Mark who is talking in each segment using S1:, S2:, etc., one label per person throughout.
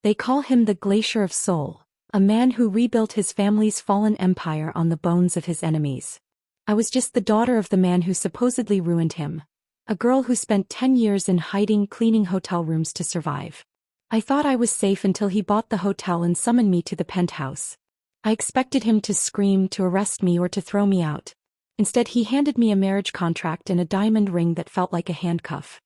S1: They call him the Glacier of Seoul, a man who rebuilt his family's fallen empire on the bones of his enemies. I was just the daughter of the man who supposedly ruined him, a girl who spent 10 years in hiding cleaning hotel rooms to survive. I thought I was safe until he bought the hotel and summoned me to the penthouse. I expected him to scream, to arrest me, or to throw me out. Instead, he handed me a marriage contract and a diamond ring that felt like a handcuff.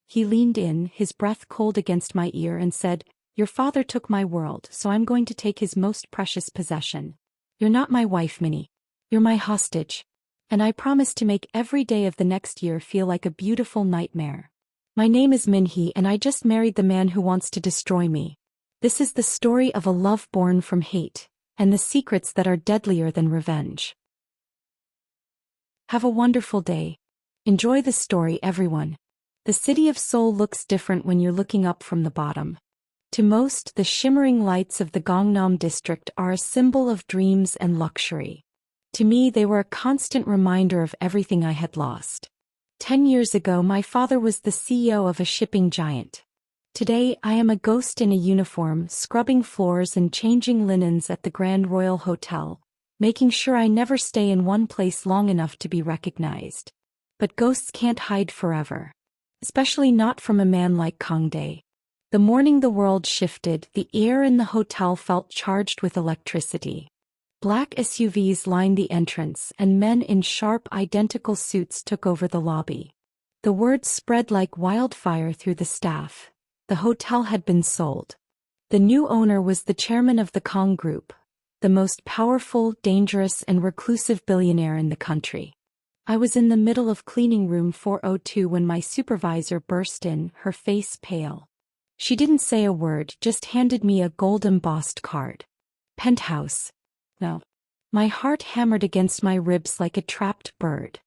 S1: He leaned in, his breath cold against my ear, and said, "Your father took my world, so I'm going to take his most precious possession. You're not my wife, Minnie. You're my hostage. And I promise to make every day of the next year feel like a beautiful nightmare. My name is Min-hee, and I just married the man who wants to destroy me. This is the story of a love born from hate, and the secrets that are deadlier than revenge." Have a wonderful day. Enjoy the story, everyone. The city of Seoul looks different when you're looking up from the bottom. To most, the shimmering lights of the Gangnam district are a symbol of dreams and luxury. To me, they were a constant reminder of everything I had lost. 10 years ago, my father was the CEO of a shipping giant. Today, I am a ghost in a uniform, scrubbing floors and changing linens at the Grand Royal Hotel, making sure I never stay in one place long enough to be recognized. But ghosts can't hide forever. Especially not from a man like Kang Dae. The morning the world shifted, the air in the hotel felt charged with electricity. Black SUVs lined the entrance, and men in sharp, identical suits took over the lobby. The word spread like wildfire through the staff. The hotel had been sold. The new owner was the chairman of the Kang Group, the most powerful, dangerous, and reclusive billionaire in the country. I was in the middle of cleaning room 402 when my supervisor burst in, her face pale. She didn't say a word, just handed me a gold-embossed card. Penthouse. No. My heart hammered against my ribs like a trapped bird.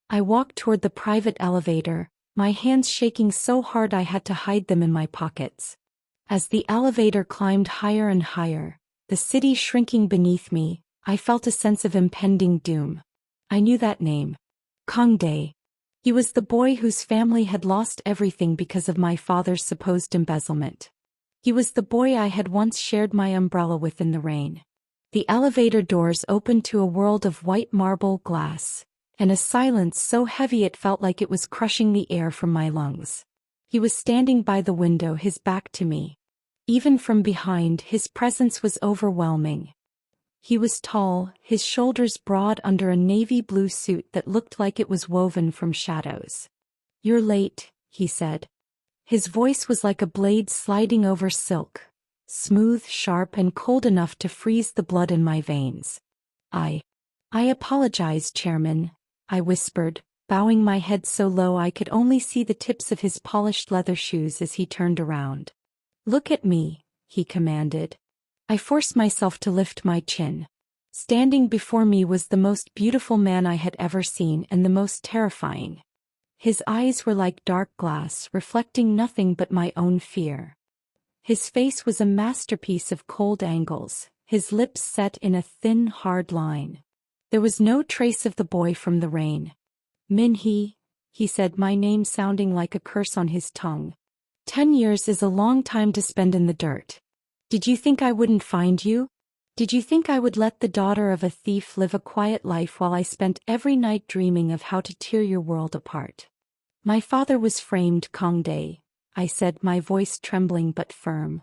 S1: I walked toward the private elevator, my hands shaking so hard I had to hide them in my pockets. As the elevator climbed higher and higher, the city shrinking beneath me, I felt a sense of impending doom. I knew that name. Kang Dae. He was the boy whose family had lost everything because of my father's supposed embezzlement. He was the boy I had once shared my umbrella with in the rain. The elevator doors opened to a world of white marble glass, and a silence so heavy it felt like it was crushing the air from my lungs. He was standing by the window, his back to me. Even from behind, his presence was overwhelming. He was tall, his shoulders broad under a navy blue suit that looked like it was woven from shadows. "You're late," he said. His voice was like a blade sliding over silk, smooth, sharp, and cold enough to freeze the blood in my veins. I apologize, Chairman," I whispered, bowing my head so low I could only see the tips of his polished leather shoes as he turned around. "Look at me," he commanded. I forced myself to lift my chin. Standing before me was the most beautiful man I had ever seen and the most terrifying. His eyes were like dark glass, reflecting nothing but my own fear. His face was a masterpiece of cold angles, his lips set in a thin, hard line. There was no trace of the boy from the rain. "Min-hee," he said, my name sounding like a curse on his tongue. 10 years is a long time to spend in the dirt. Did you think I wouldn't find you? Did you think I would let the daughter of a thief live a quiet life while I spent every night dreaming of how to tear your world apart? My father was framed, Kang Dae, I said, my voice trembling but firm.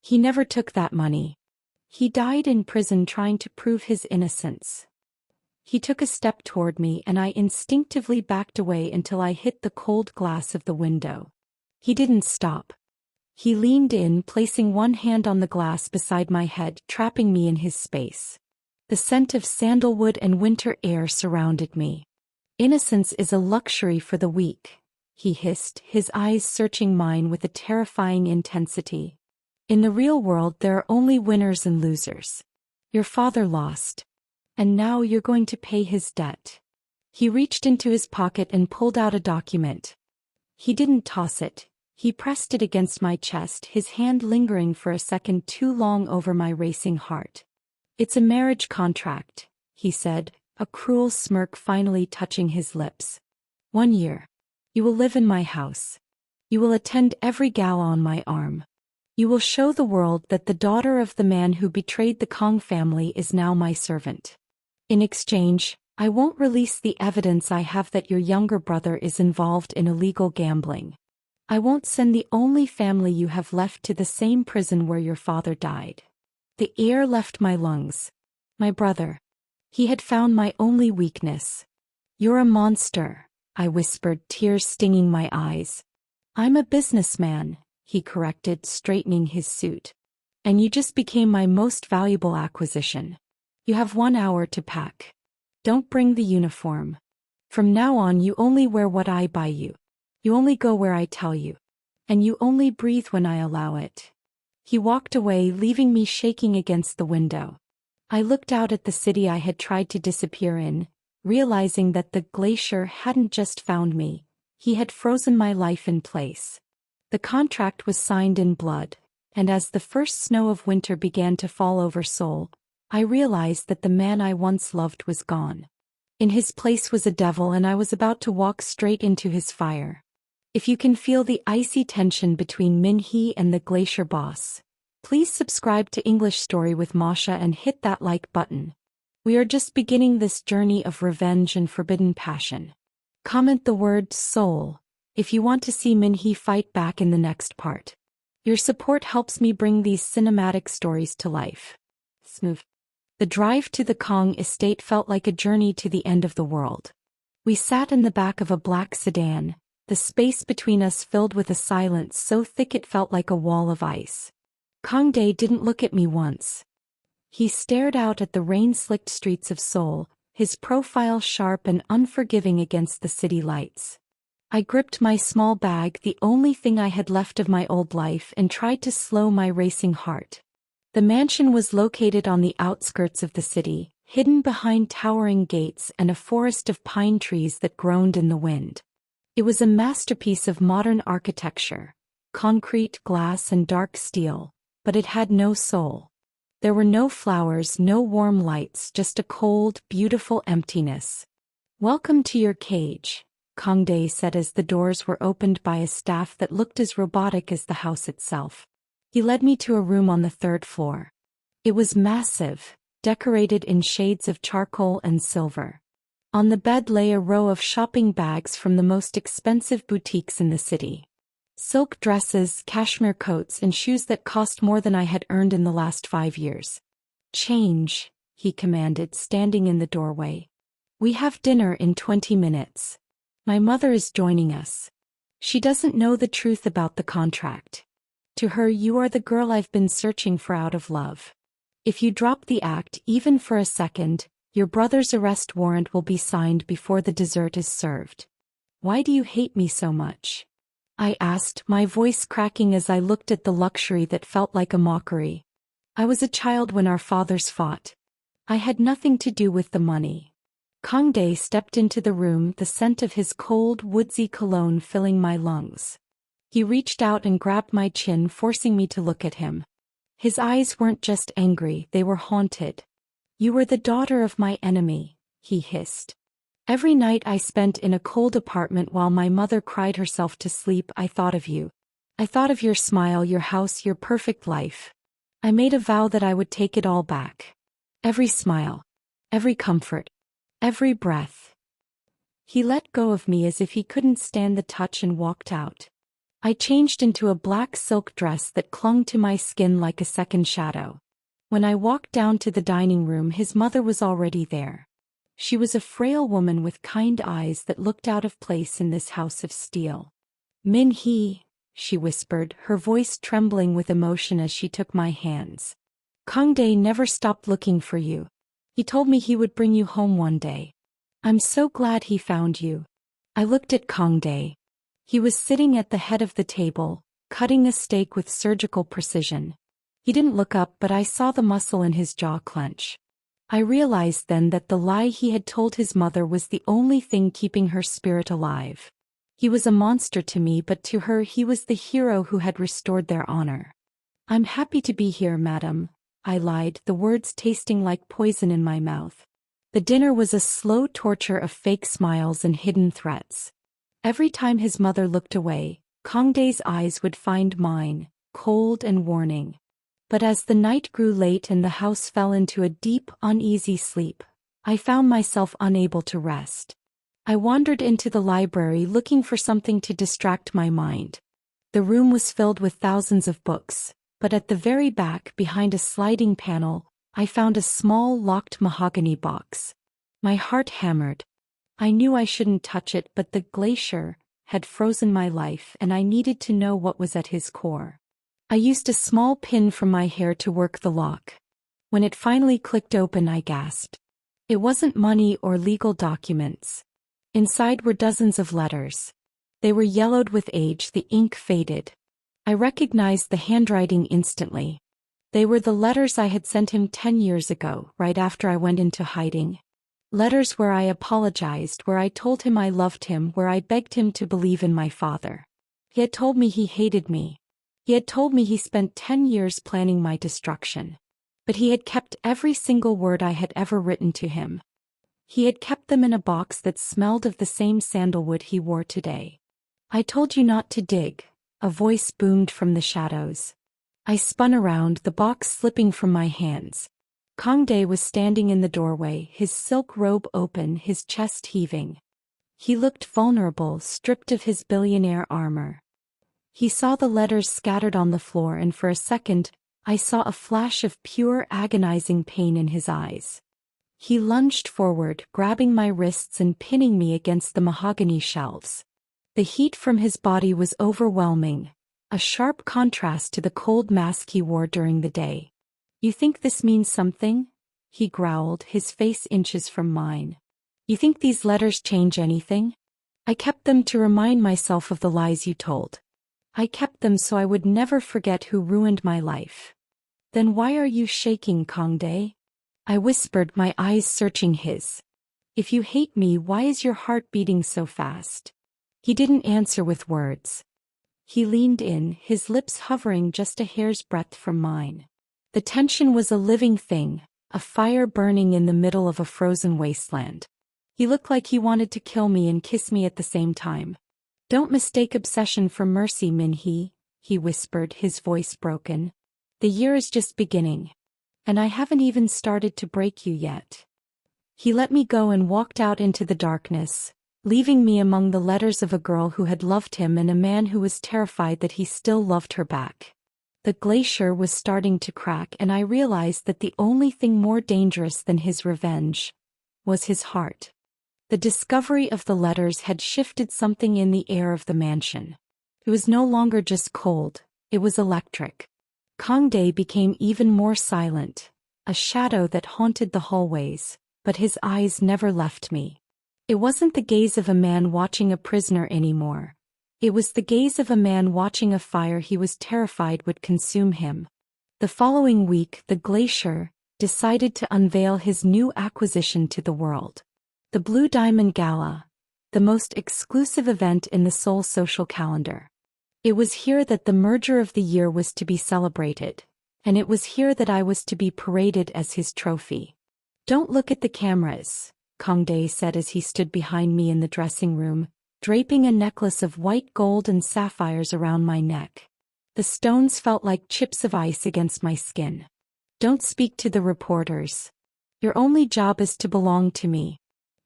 S1: He never took that money. He died in prison trying to prove his innocence. He took a step toward me and I instinctively backed away until I hit the cold glass of the window. He didn't stop. He leaned in, placing one hand on the glass beside my head, trapping me in his space. The scent of sandalwood and winter air surrounded me. "Innocence is a luxury for the weak," he hissed, his eyes searching mine with a terrifying intensity. "In the real world there are only winners and losers. Your father lost. And now you're going to pay his debt." He reached into his pocket and pulled out a document. He didn't toss it. He pressed it against my chest, his hand lingering for a second too long over my racing heart. "It's a marriage contract," he said, a cruel smirk finally touching his lips. "1 year. You will live in my house. You will attend every gala on my arm. You will show the world that the daughter of the man who betrayed the Kong family is now my servant. In exchange, I won't release the evidence I have that your younger brother is involved in illegal gambling. I won't send the only family you have left to the same prison where your father died. The air left my lungs. My brother. He had found my only weakness. You're a monster, I whispered, tears stinging my eyes. I'm a businessman, he corrected, straightening his suit. And you just became my most valuable acquisition. You have 1 hour to pack. Don't bring the uniform. From now on you only wear what I buy you. You only go where I tell you. And you only breathe when I allow it. He walked away, leaving me shaking against the window. I looked out at the city I had tried to disappear in, realizing that the glacier hadn't just found me, he had frozen my life in place. The contract was signed in blood, and as the first snow of winter began to fall over Seoul, I realized that the man I once loved was gone. In his place was a devil, and I was about to walk straight into his fire. If you can feel the icy tension between Min-hee and the glacier boss, please subscribe to English Story with Masha and hit that like button. We are just beginning this journey of revenge and forbidden passion. Comment the word soul if you want to see Min-hee fight back in the next part. Your support helps me bring these cinematic stories to life. Smooth. The drive to the Kong estate felt like a journey to the end of the world. We sat in the back of a black sedan, the space between us filled with a silence so thick it felt like a wall of ice. Kong Dae didn't look at me once. He stared out at the rain-slicked streets of Seoul, his profile sharp and unforgiving against the city lights. I gripped my small bag, the only thing I had left of my old life, and tried to slow my racing heart. The mansion was located on the outskirts of the city, hidden behind towering gates and a forest of pine trees that groaned in the wind. It was a masterpiece of modern architecture, concrete, glass, and dark steel, but it had no soul. There were no flowers, no warm lights, just a cold, beautiful emptiness. "Welcome to your cage," Kong Dae said as the doors were opened by a staff that looked as robotic as the house itself. He led me to a room on the 3rd floor. It was massive, decorated in shades of charcoal and silver. On the bed lay a row of shopping bags from the most expensive boutiques in the city. Silk dresses, cashmere coats, and shoes that cost more than I had earned in the last 5 years. "Change," he commanded, standing in the doorway. "We have dinner in 20 minutes. My mother is joining us. She doesn't know the truth about the contract. To her, you are the girl I've been searching for out of love. If you drop the act even for a second, your brother's arrest warrant will be signed before the dessert is served." "Why do you hate me so much?" I asked, my voice cracking as I looked at the luxury that felt like a mockery. "I was a child when our fathers fought. I had nothing to do with the money." Kong Dae stepped into the room, the scent of his cold, woodsy cologne filling my lungs. He reached out and grabbed my chin, forcing me to look at him. His eyes weren't just angry, they were haunted. "You were the daughter of my enemy," he hissed. "Every night I spent in a cold apartment while my mother cried herself to sleep, I thought of you. I thought of your smile, your house, your perfect life. I made a vow that I would take it all back. Every smile. Every comfort. Every breath." He let go of me as if he couldn't stand the touch and walked out. I changed into a black silk dress that clung to my skin like a second shadow. When I walked down to the dining room, his mother was already there. She was a frail woman with kind eyes that looked out of place in this house of steel. "Min-hee," she whispered, her voice trembling with emotion as she took my hands. "Kong Dae never stopped looking for you. He told me he would bring you home one day. I'm so glad he found you." I looked at Kong Dae. He was sitting at the head of the table, cutting a steak with surgical precision. He didn't look up, but I saw the muscle in his jaw clench. I realized then that the lie he had told his mother was the only thing keeping her spirit alive. He was a monster to me, but to her he was the hero who had restored their honor. "I'm happy to be here, madam," I lied, the words tasting like poison in my mouth. The dinner was a slow torture of fake smiles and hidden threats. Every time his mother looked away, Kong Dae's eyes would find mine, cold and warning. But as the night grew late and the house fell into a deep, uneasy sleep, I found myself unable to rest. I wandered into the library looking for something to distract my mind. The room was filled with thousands of books, but at the very back, behind a sliding panel, I found a small, locked mahogany box. My heart hammered. I knew I shouldn't touch it, but the glacier had frozen my life and I needed to know what was at his core. I used a small pin from my hair to work the lock. When it finally clicked open, I gasped. It wasn't money or legal documents. Inside were dozens of letters. They were yellowed with age, the ink faded. I recognized the handwriting instantly. They were the letters I had sent him 10 years ago, right after I went into hiding. Letters where I apologized, where I told him I loved him, where I begged him to believe in my father. He had told me he hated me. He had told me he spent 10 years planning my destruction. But he had kept every single word I had ever written to him. He had kept them in a box that smelled of the same sandalwood he wore today. I told you not to dig, a voice boomed from the shadows. I spun around, the box slipping from my hands. Kangdae was standing in the doorway, his silk robe open, his chest heaving. He looked vulnerable, stripped of his billionaire armor. He saw the letters scattered on the floor, and for a second, I saw a flash of pure, agonizing pain in his eyes. He lunged forward, grabbing my wrists and pinning me against the mahogany shelves. The heat from his body was overwhelming, a sharp contrast to the cold mask he wore during the day. "You think this means something?" he growled, his face inches from mine. "You think these letters change anything?" "I kept them to remind myself of the lies you told. I kept them so I would never forget who ruined my life." "Then why are you shaking, Kangdae?" I whispered, my eyes searching his. "If you hate me, why is your heart beating so fast?" He didn't answer with words. He leaned in, his lips hovering just a hair's breadth from mine. The tension was a living thing, a fire burning in the middle of a frozen wasteland. He looked like he wanted to kill me and kiss me at the same time. "Don't mistake obsession for mercy, Min-hee," he whispered, his voice broken. "The year is just beginning. And I haven't even started to break you yet." He let me go and walked out into the darkness, leaving me among the letters of a girl who had loved him and a man who was terrified that he still loved her back. The glacier was starting to crack, and I realized that the only thing more dangerous than his revenge was his heart. The discovery of the letters had shifted something in the air of the mansion. It was no longer just cold, it was electric. Kangdae became even more silent, a shadow that haunted the hallways, but his eyes never left me. It wasn't the gaze of a man watching a prisoner anymore. It was the gaze of a man watching a fire he was terrified would consume him. The following week, the glacier decided to unveil his new acquisition to the world. The Blue Diamond Gala, the most exclusive event in the Seoul social calendar. It was here that the merger of the year was to be celebrated, and it was here that I was to be paraded as his trophy. "Don't look at the cameras," Kangdae said as he stood behind me in the dressing room, draping a necklace of white gold and sapphires around my neck. The stones felt like chips of ice against my skin. "Don't speak to the reporters. Your only job is to belong to me.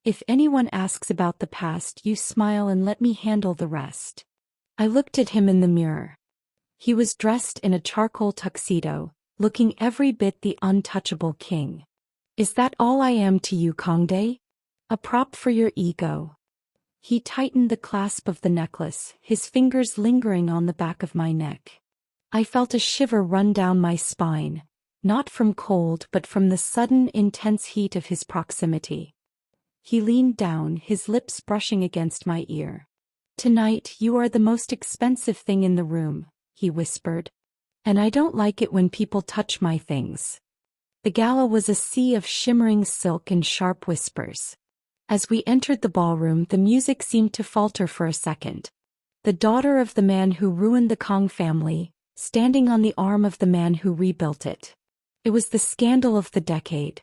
S1: If anyone asks about the past, you smile and let me handle the rest." I looked at him in the mirror. He was dressed in a charcoal tuxedo, looking every bit the untouchable king. "Is that all I am to you, Kangdae? A prop for your ego?" He tightened the clasp of the necklace, his fingers lingering on the back of my neck. I felt a shiver run down my spine, not from cold but from the sudden, intense heat of his proximity. He leaned down, his lips brushing against my ear. "Tonight you are the most expensive thing in the room," he whispered. "And I don't like it when people touch my things." The gala was a sea of shimmering silk and sharp whispers. As we entered the ballroom, the music seemed to falter for a second. The daughter of the man who ruined the Kang family, standing on the arm of the man who rebuilt it. It was the scandal of the decade.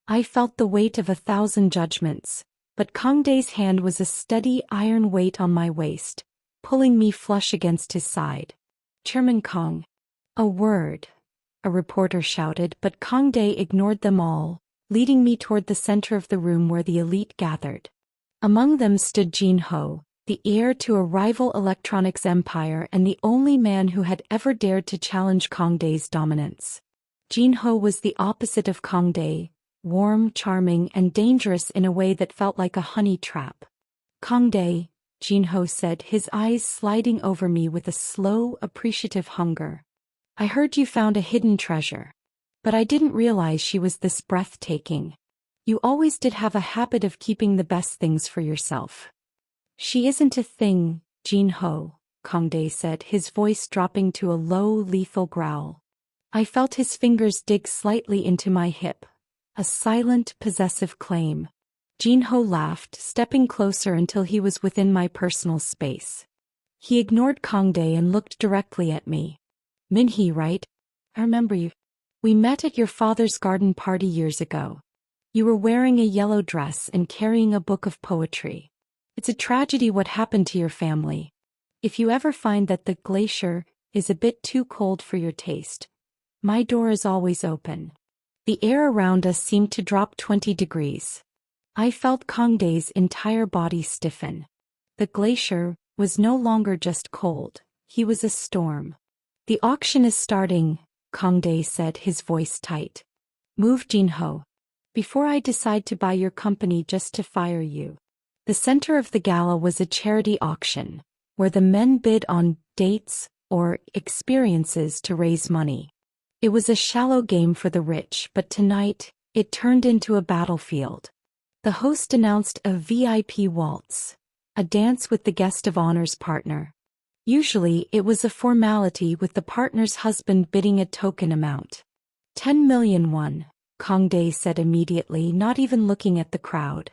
S1: I felt the weight of 1,000 judgments, but Kangdae's hand was a steady iron weight on my waist, pulling me flush against his side. "Chairman Kang." A word, a reporter shouted, but Kangdae ignored them all, leading me toward the center of the room where the elite gathered. Among them stood Jin-ho, the heir to a rival electronics empire and the only man who had ever dared to challenge Kangdae's dominance. Jin-ho was the opposite of Kangdae, warm, charming, and dangerous in a way that felt like a honey trap. Kangdae, Jin-ho said, his eyes sliding over me with a slow, appreciative hunger. I heard you found a hidden treasure. But I didn't realize she was this breathtaking. You always did have a habit of keeping the best things for yourself. She isn't a thing, Jin-ho, Kangdae said, his voice dropping to a low, lethal growl. I felt his fingers dig slightly into my hip. A silent, possessive claim. Jin-ho laughed, stepping closer until he was within my personal space. He ignored Kangdae and looked directly at me. Min-hee, right? I remember you. We met at your father's garden party years ago. You were wearing a yellow dress and carrying a book of poetry. It's a tragedy what happened to your family. If you ever find that the glacier is a bit too cold for your taste, my door is always open. The air around us seemed to drop 20 degrees. I felt Kangdae's entire body stiffen. The glacier was no longer just cold, he was a storm. The auction is starting, Kangdae said, his voice tight. Move, Jin-ho. Before I decide to buy your company just to fire you. The center of the gala was a charity auction, where the men bid on dates or experiences to raise money. It was a shallow game for the rich, but tonight, it turned into a battlefield. The host announced a VIP waltz, a dance with the guest of honor's partner. Usually, it was a formality with the partner's husband bidding a token amount. 10 million won, Kangdae said immediately, not even looking at the crowd.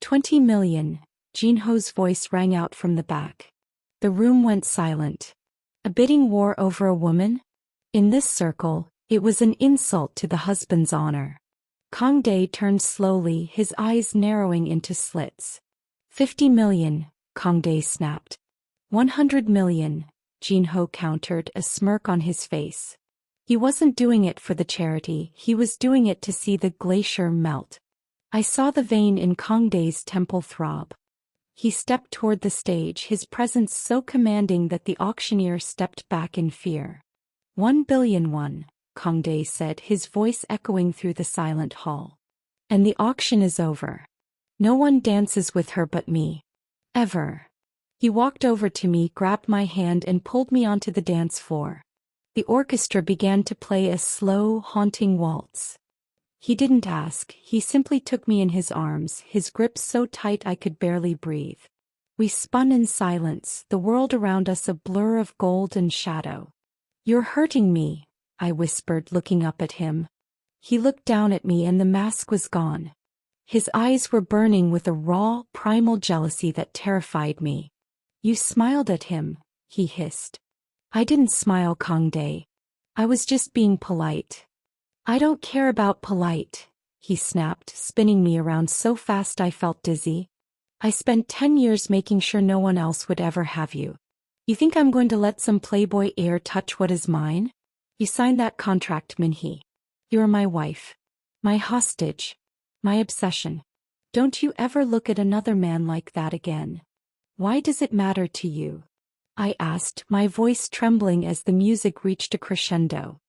S1: 20 million, Jin-ho's voice rang out from the back. The room went silent. A bidding war over a woman? In this circle, it was an insult to the husband's honor. Kangdae turned slowly, his eyes narrowing into slits. 50 million, Kangdae snapped. 100 million, Jin-ho countered, a smirk on his face. He wasn't doing it for the charity, he was doing it to see the glacier melt. I saw the vein in Kangdae's temple throb. He stepped toward the stage, his presence so commanding that the auctioneer stepped back in fear. 1 billion won, Kangdae said, his voice echoing through the silent hall. And the auction is over. No one dances with her but me. Ever. He walked over to me, grabbed my hand and pulled me onto the dance floor. The orchestra began to play a slow, haunting waltz. He didn't ask, he simply took me in his arms, his grip so tight I could barely breathe. We spun in silence, the world around us a blur of gold and shadow. You're hurting me, I whispered, looking up at him. He looked down at me and the mask was gone. His eyes were burning with a raw, primal jealousy that terrified me. You smiled at him, he hissed. I didn't smile, Kangdae. I was just being polite. I don't care about polite, he snapped, spinning me around so fast I felt dizzy. I spent 10 years making sure no one else would ever have you. You think I'm going to let some playboy heir touch what is mine? You signed that contract, Min-hee. You're my wife. My hostage. My obsession. Don't you ever look at another man like that again. Why does it matter to you? I asked, my voice trembling as the music reached a crescendo.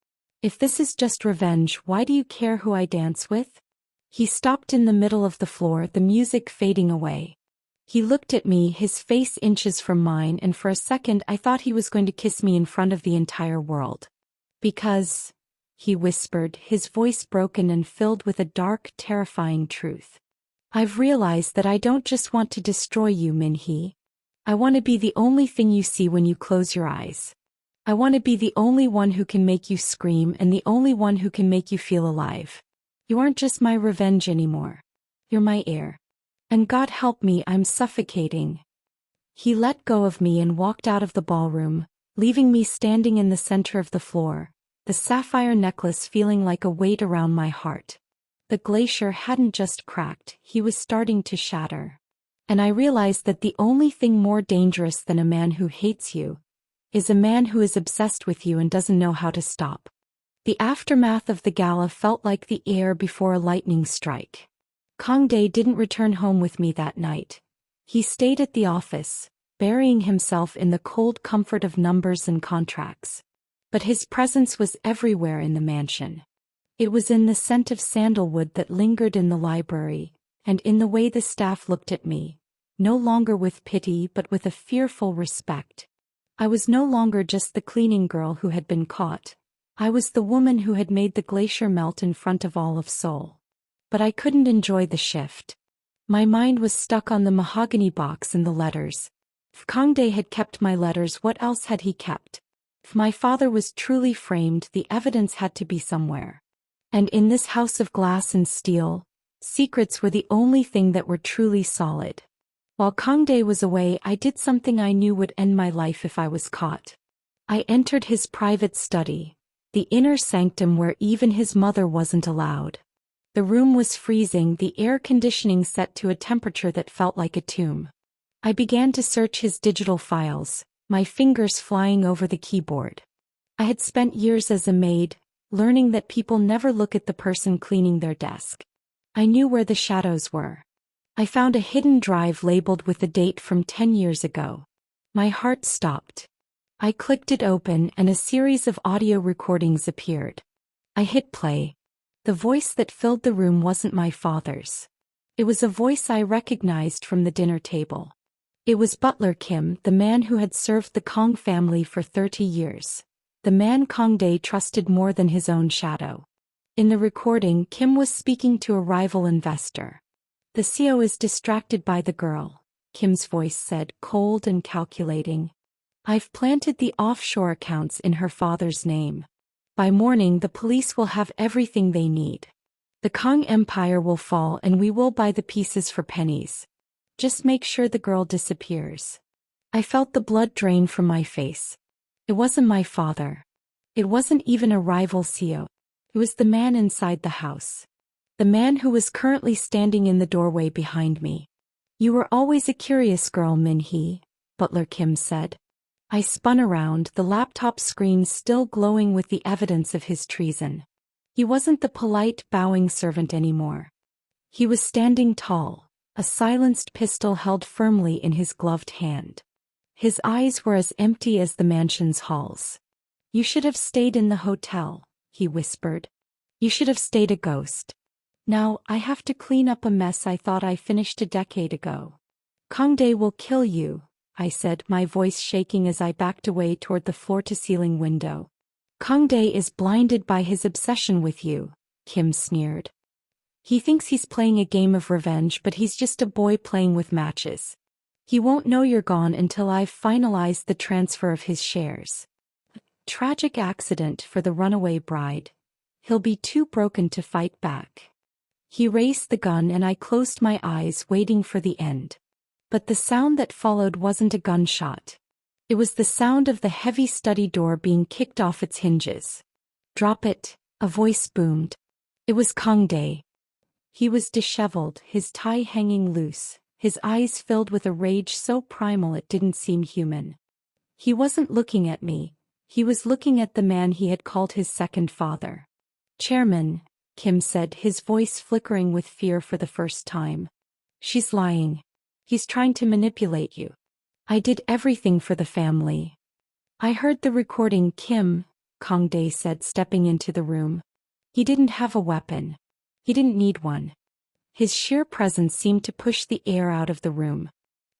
S1: If this is just revenge, why do you care who I dance with? He stopped in the middle of the floor, the music fading away. He looked at me, his face inches from mine, and for a second I thought he was going to kiss me in front of the entire world. Because, he whispered, his voice broken and filled with a dark, terrifying truth. I've realized that I don't just want to destroy you, Min-hee. I want to be the only thing you see when you close your eyes. I want to be the only one who can make you scream and the only one who can make you feel alive. You aren't just my revenge anymore. You're my heir. And God help me, I'm suffocating. He let go of me and walked out of the ballroom, leaving me standing in the center of the floor, the sapphire necklace feeling like a weight around my heart. The glacier hadn't just cracked, he was starting to shatter. And I realized that the only thing more dangerous than a man who hates you is a man who is obsessed with you and doesn't know how to stop. The aftermath of the gala felt like the air before a lightning strike. Kangdae didn't return home with me that night. He stayed at the office, burying himself in the cold comfort of numbers and contracts. But his presence was everywhere in the mansion. It was in the scent of sandalwood that lingered in the library, and in the way the staff looked at me, no longer with pity but with a fearful respect. I was no longer just the cleaning girl who had been caught. I was the woman who had made the glacier melt in front of all of Seoul. But I couldn't enjoy the shift. My mind was stuck on the mahogany box and the letters. If Kangdae had kept my letters, what else had he kept? If my father was truly framed, the evidence had to be somewhere. And in this house of glass and steel, secrets were the only thing that were truly solid. While Kangdae was away, I did something I knew would end my life if I was caught. I entered his private study, the inner sanctum where even his mother wasn't allowed. The room was freezing, the air conditioning set to a temperature that felt like a tomb. I began to search his digital files, my fingers flying over the keyboard. I had spent years as a maid, learning that people never look at the person cleaning their desk. I knew where the shadows were. I found a hidden drive labeled with a date from 10 years ago. My heart stopped. I clicked it open and a series of audio recordings appeared. I hit play. The voice that filled the room wasn't my father's. It was a voice I recognized from the dinner table. It was Butler Kim, the man who had served the Kong family for 30 years. The man Kangdae trusted more than his own shadow. In the recording, Kim was speaking to a rival investor. "The CEO is distracted by the girl," Kim's voice said, cold and calculating. "I've planted the offshore accounts in her father's name. By morning the police will have everything they need. The Kong Empire will fall and we will buy the pieces for pennies. Just make sure the girl disappears." I felt the blood drain from my face. It wasn't my father. It wasn't even a rival CEO. It was the man inside the house. The man who was currently standing in the doorway behind me. "You were always a curious girl, Min-hee," Butler Kim said. I spun around, the laptop screen still glowing with the evidence of his treason. He wasn't the polite, bowing servant anymore. He was standing tall, a silenced pistol held firmly in his gloved hand. His eyes were as empty as the mansion's halls. "You should have stayed in the hotel," he whispered. "You should have stayed a ghost. Now I have to clean up a mess I thought I finished a decade ago." "Kangdae will kill you," I said, my voice shaking as I backed away toward the floor-to-ceiling window. "Kangdae is blinded by his obsession with you," Kim sneered. "He thinks he's playing a game of revenge, but he's just a boy playing with matches. He won't know you're gone until I've finalized the transfer of his shares. Tragic accident for the runaway bride. He'll be too broken to fight back." He raised the gun and I closed my eyes, waiting for the end. But the sound that followed wasn't a gunshot. It was the sound of the heavy study door being kicked off its hinges. "Drop it," a voice boomed. It was Kangdae. He was disheveled, his tie hanging loose, his eyes filled with a rage so primal it didn't seem human. He wasn't looking at me. He was looking at the man he had called his second father. "Chairman," Kim said, his voice flickering with fear for the first time. "She's lying. He's trying to manipulate you. I did everything for the family." "I heard the recording, Kim," Kangdae said, stepping into the room. "He didn't have a weapon. He didn't need one." His sheer presence seemed to push the air out of the room.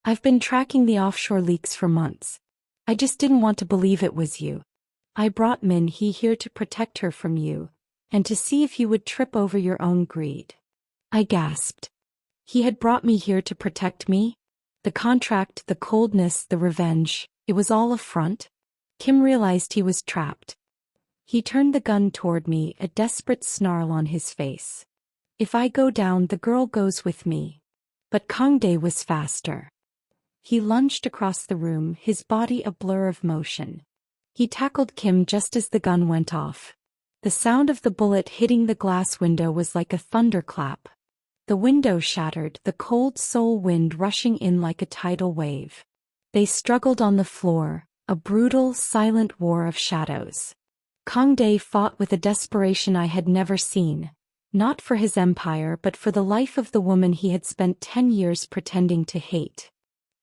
S1: "I've been tracking the offshore leaks for months. I just didn't want to believe it was you. I brought Min-hee here to protect her from you, and to see if you would trip over your own greed." I gasped. He had brought me here to protect me? The contract, the coldness, the revenge, it was all a front? Kim realized he was trapped. He turned the gun toward me, a desperate snarl on his face. "If I go down, the girl goes with me." But Kangdae was faster. He lunged across the room, his body a blur of motion. He tackled Kim just as the gun went off. The sound of the bullet hitting the glass window was like a thunderclap. The window shattered, the cold Seoul wind rushing in like a tidal wave. They struggled on the floor, A brutal, silent war of shadows. Kang Dae fought with a desperation I had never seen, not for his empire but for the life of the woman he had spent 10 years pretending to hate.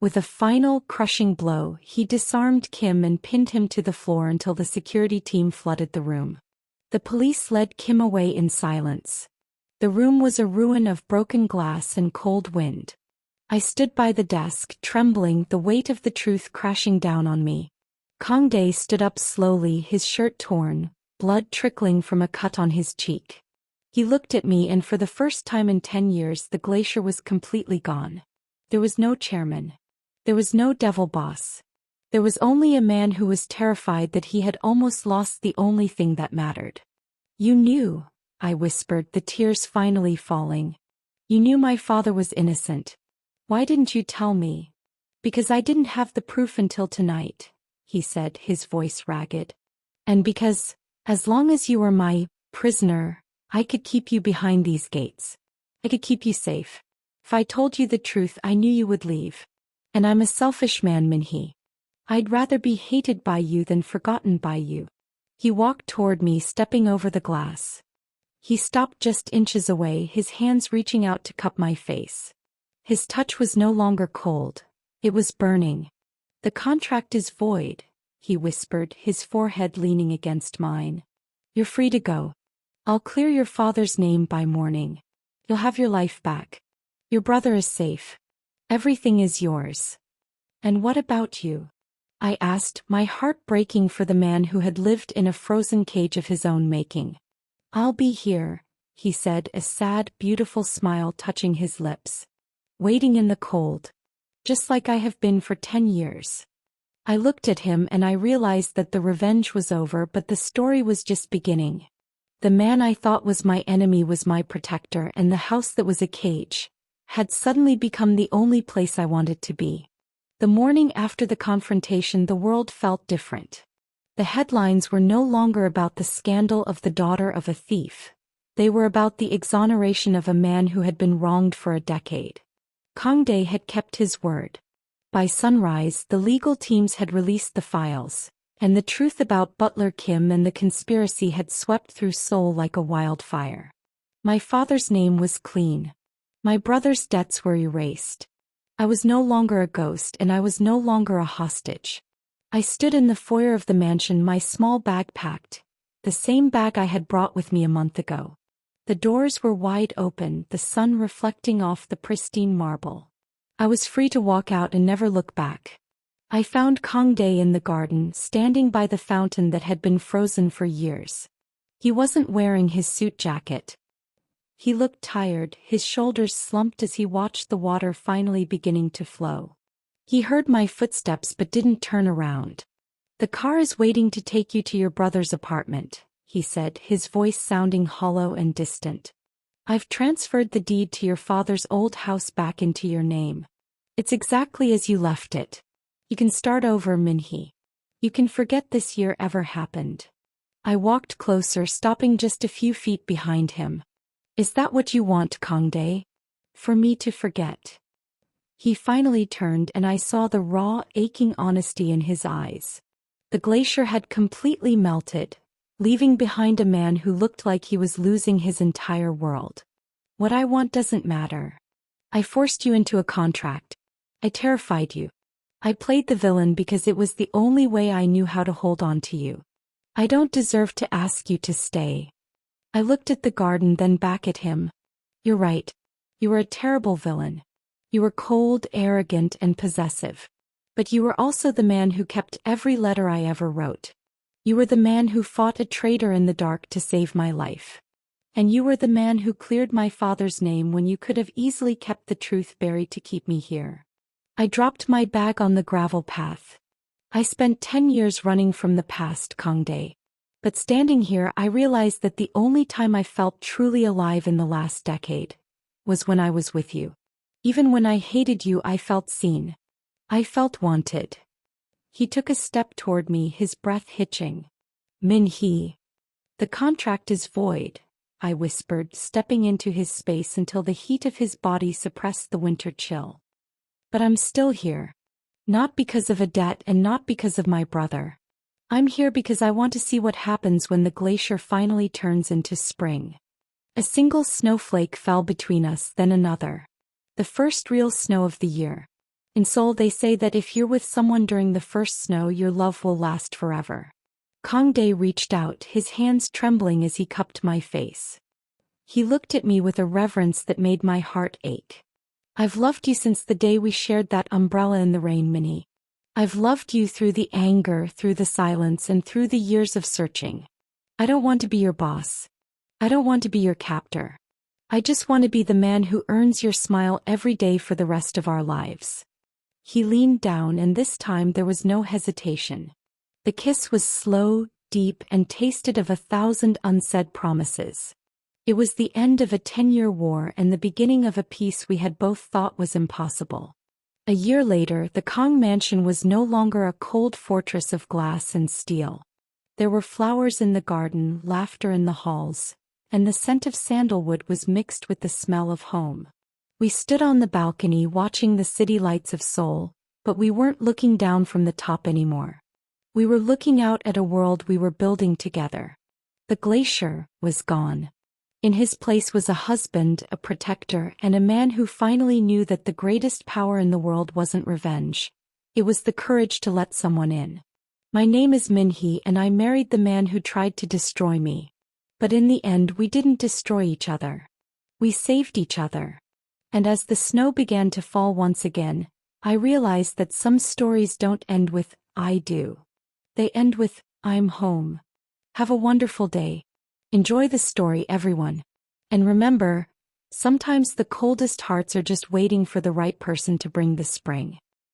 S1: With a final, crushing blow, he disarmed Kim and pinned him to the floor until the security team flooded the room. The police led Kim away in silence. The room was a ruin of broken glass and cold wind. I stood by the desk, trembling, the weight of the truth crashing down on me. Kang Dae stood up slowly, his shirt torn, blood trickling from a cut on his cheek. He looked at me, and for the first time in 10 years the glacier was completely gone. There was no chairman. There was no devil boss. There was only a man who was terrified that he had almost lost the only thing that mattered. "You knew," I whispered, the tears finally falling. "You knew my father was innocent. Why didn't you tell me?" "Because I didn't have the proof until tonight," he said, his voice ragged. "And because, as long as you were my prisoner, I could keep you behind these gates. I could keep you safe. If I told you the truth, I knew you would leave. And I'm a selfish man, Min-hee. I'd rather be hated by you than forgotten by you." He walked toward me, stepping over the glass. He stopped just inches away, his hands reaching out to cup my face. His touch was no longer cold. It was burning. "The contract is void," he whispered, his forehead leaning against mine. "You're free to go. I'll clear your father's name by morning. You'll have your life back. Your brother is safe. Everything is yours." "And what about you?" I asked, my heart breaking for the man who had lived in a frozen cage of his own making. "I'll be here," he said, a sad, beautiful smile touching his lips. "Waiting in the cold. Just like I have been for 10 years. I looked at him and I realized that the revenge was over, but the story was just beginning. The man I thought was my enemy was my protector, and the house that was a cage had suddenly become the only place I wanted to be. The morning after the confrontation, the world felt different. The headlines were no longer about the scandal of the daughter of a thief. They were about the exoneration of a man who had been wronged for a decade. Kang Dae had kept his word. By sunrise, the legal teams had released the files, and the truth about Butler Kim and the conspiracy had swept through Seoul like a wildfire. My father's name was clean. My brother's debts were erased. I was no longer a ghost, and I was no longer a hostage. I stood in the foyer of the mansion, my small bag packed, the same bag I had brought with me a month ago. The doors were wide open, the sun reflecting off the pristine marble. I was free to walk out and never look back. I found Kang Dae in the garden, standing by the fountain that had been frozen for years. He wasn't wearing his suit jacket. He looked tired, his shoulders slumped as he watched the water finally beginning to flow. He heard my footsteps but didn't turn around. "The car is waiting to take you to your brother's apartment," he said, his voice sounding hollow and distant. "I've transferred the deed to your father's old house back into your name. It's exactly as you left it. You can start over, Min-hee. You can forget this year ever happened." I walked closer, stopping just a few feet behind him. "Is that what you want, Kang Dae? For me to forget?" He finally turned and I saw the raw, aching honesty in his eyes. The glacier had completely melted, leaving behind a man who looked like he was losing his entire world. "What I want doesn't matter. I forced you into a contract. I terrified you. I played the villain because it was the only way I knew how to hold on to you. I don't deserve to ask you to stay." I looked at the garden, then back at him. "You're right. You were a terrible villain. You were cold, arrogant, and possessive. But you were also the man who kept every letter I ever wrote. You were the man who fought a traitor in the dark to save my life. And you were the man who cleared my father's name when you could have easily kept the truth buried to keep me here." I dropped my bag on the gravel path. "I spent 10 years running from the past, Kang Dae. But standing here, I realized that the only time I felt truly alive in the last decade was when I was with you. Even when I hated you, I felt seen. I felt wanted." He took a step toward me, his breath hitching. "Min-hee, the contract is void," I whispered, stepping into his space until the heat of his body suppressed the winter chill. "But I'm still here. Not because of a debt and not because of my brother. I'm here because I want to see what happens when the glacier finally turns into spring. A single snowflake fell between us, then another. The first real snow of the year. In Seoul they say that if you're with someone during the first snow, your love will last forever. Kang Dae reached out, his hands trembling as he cupped my face. He looked at me with a reverence that made my heart ache. I've loved you since the day we shared that umbrella in the rain, Minnie. I've loved you through the anger, through the silence, and through the years of searching. I don't want to be your boss. I don't want to be your captor. I just want to be the man who earns your smile every day for the rest of our lives. He leaned down, and this time there was no hesitation. The kiss was slow, deep, and tasted of 1,000 unsaid promises. It was the end of a 10-year war and the beginning of a peace we had both thought was impossible. A year later, the Kang mansion was no longer a cold fortress of glass and steel. There were flowers in the garden, laughter in the halls, and the scent of sandalwood was mixed with the smell of home. We stood on the balcony watching the city lights of Seoul, but we weren't looking down from the top anymore. We were looking out at a world we were building together. The glacier was gone. In his place was a husband, a protector, and a man who finally knew that the greatest power in the world wasn't revenge. It was the courage to let someone in. My name is Min-hee, and I married the man who tried to destroy me. But in the end we didn't destroy each other. We saved each other. And as the snow began to fall once again, I realized that some stories don't end with, "I do." They end with, "I'm home." Have a wonderful day. Enjoy the story, everyone. And remember, sometimes the coldest hearts are just waiting for the right person to bring the spring.